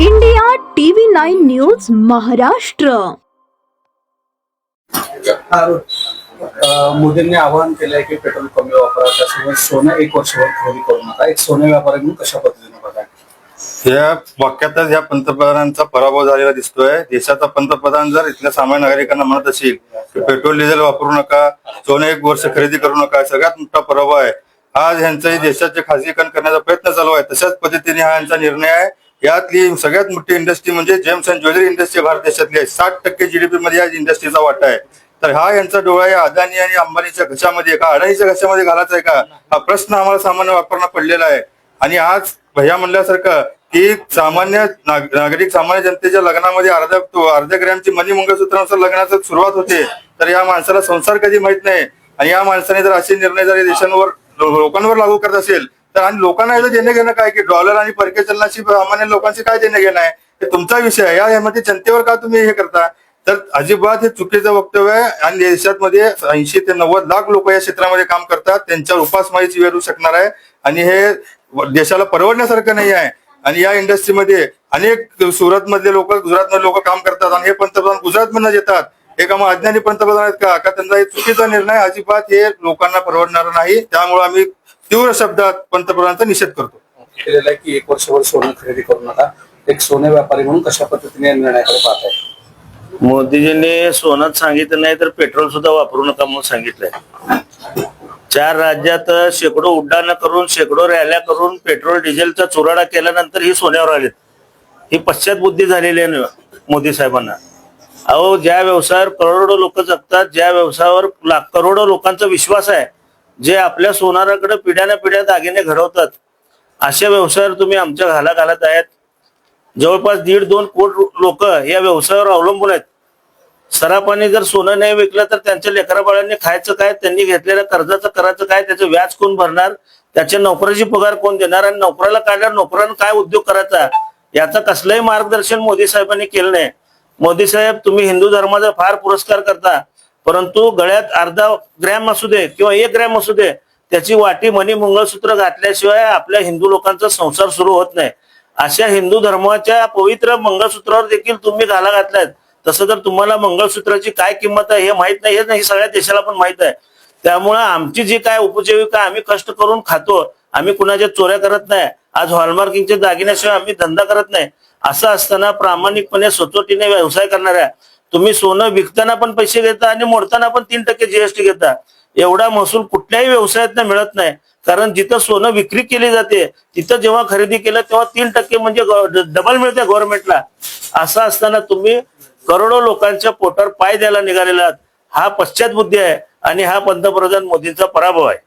India TV 9 news Maharashtra. मोदींनी आवाहन केलंय की पेट्रोल कमी वापरा, त्यासोबत सोनं 1 वर्षभर खरेदी करू नका। एक सोने व्यापारी म्हणून कशा पद्धतीने बघा या वाक्यातच या पंतप्रधानांचा पराभव झालेला दिसतोय। देशाचा पंतप्रधान जर इथल्या सामान्य नागरिकांना म्हणत असेल की पेट्रोल डिझेल वापरू नका, सोनं 1 वर्ष खरेदी करू नका, सगळ्यात मोठा पराभव आहे। आज यांचाही देशाचे खासगीकरण करण्याचा प्रयत्न चालू आहे। तशाच पद्धतीने हा यांचा निर्णय आहे। यातली सगळ्यात मोठी इंडस्ट्री म्हणजे gems and jewellery industry Bharat देशातली आहे। 60% GDP मध्ये या इंडस्ट्रीचा वाटा आहे। तर हा यांचा डोळा या अदानी आणि अंबानीच्या घशामध्ये का अडाणीच्या घशामध्ये घालायचा आहे का, हा प्रश्न आम्हाला सामान्य वापरणं पडलेला आहे। आणि आज भैया म्हणल्यासारखं की सामान्य नागरिक सामान्य जनतेच्या लग्नामध्ये अर्ध्या ग्रॅमची मनी मंगळसूत्रानुसार लग्नाची सुरुवात होते, तर या माणसाला संसार कधी माहित नाही। आणि या माणसाने जर असे निर्णय जर देशांवर लोकांवर लागू करत असेल तर आणि लोकांना याचं देणं घेणं काय की डॉलर आणि परकीय चलनाशी सामान्य लोकांशी काय देणं घेणं आहे, हे तुमचा विषय आहे। यामध्ये जनतेवर का तुम्ही हे करता, तर अजिबात हे चुकीचं वक्तव्य आहे। आणि देशामध्ये 80 ते 90 लाख लोक या क्षेत्रामध्ये काम करतात, त्यांच्यावर उपासमारीची वेळ येऊ शकणार आहे आणि हे देशाला परवडण्यासारखं नाही आहे। आणि या इंडस्ट्रीमध्ये अनेक सुरत मधले लोक काम करतात आणि हे पंतप्रधान गुजरात मधून येतात। हे का मग अज्ञानी पंतप्रधान आहेत का त्यांचा चुकीचा निर्णय अजिबात हे लोकांना परवडणार नाही। त्यामुळे आम्ही तीव्र शब्दात पंतप्रधानांचा निषेध करतो केलेला आहे की 1 वर्षभर सोनं खरेदी करू नका। एक सोने व्यापारी म्हणून कशा पद्धतीने निर्णयाकडे पाहत आहे? मोदीजींनी सोनच सांगितलं नाही तर पेट्रोल सुद्धा वापरू नका म्हणून सांगितलंय। 4 राज्यात शेकडो उड्डाणं करून शेकडो रॅल्या करून पेट्रोल डिझेलचा चुराडा केल्यानंतर ही सोन्यावर आलेत। ही पश्चात बुद्धी झालेली आहे मोदी साहेबांना। अहो, ज्या व्यवसायावर करोडो लोक जगतात, ज्या व्यवसायावर करोडो लोकांचा विश्वास आहे, जे आपल्या सोनाराकडे पिढ्यानपिढ्या दागिने घडवतात, अशा व्यवसायावर तुम्ही आमच्या घाला घालत आहेत। जवळपास 1.5-2 कोटी लोक या व्यवसायावर अवलंबून आहेत। सराफाने जर सोनं नाही विकलं तर त्यांच्या लेकराबाळांनी खायचं काय, त्यांनी घेतलेल्या कर्जाचं करायचं काय, त्याचं व्याज कोण भरणार, त्याच्या नोकराची पगार कोण देणार, आणि नोकराला काढल्यावर नोकरानं काय उद्योग करायचा, याचं कसलंही मार्गदर्शन मोदी साहेबांनी केलं नाही। मोदी साहेब, तुम्ही हिंदू धर्माचा फार पुरस्कार करता, परंतु गळ्यात अर्धा ग्रॅम असू दे किंवा 1 ग्रॅम असू दे, त्याची वाटी मणी मंगळसूत्र घातल्याशिवाय आपल्या हिंदू लोकांचा संसार सुरू होत नाही। अशा हिंदू धर्माच्या पवित्र मंगळसूत्रावर देखील तुम्ही घाला घातलायत। तसं जर तुम्हाला मंगळसूत्राची काय किंमत आहे हे माहित नाही, हे सगळ्या देशाला पण माहित आहे। त्यामुळे आमची जी काय उपजीविका आम्ही कष्ट करून खातो, आम्ही कुणाच्या चोऱ्या करत नाही। आज हॉलमार्किंगच्या दागिन्याशिवाय आम्ही धंदा करत नाही। असं असताना प्रामाणिकपणे स्वतःटीने व्यवसाय करणाऱ्या तुम्ही सोनं विकताना पण पैसे घेता आणि मोडताना पण 3% GST घेता। एवढा महसूल कुठल्याही व्यवसायात मिळत नाही, कारण जिथं सोनं विक्री केली जाते तिथं जेव्हा खरेदी केलं तेव्हा 3% म्हणजे डबल मिळते गव्हर्नमेंटला। असं असताना तुम्ही करोडो लोकांच्या पोटावर पाय द्यायला निघालेला, हा पश्चात बुद्धी आहे आणि हा पंतप्रधान मोदींचा पराभव आहे।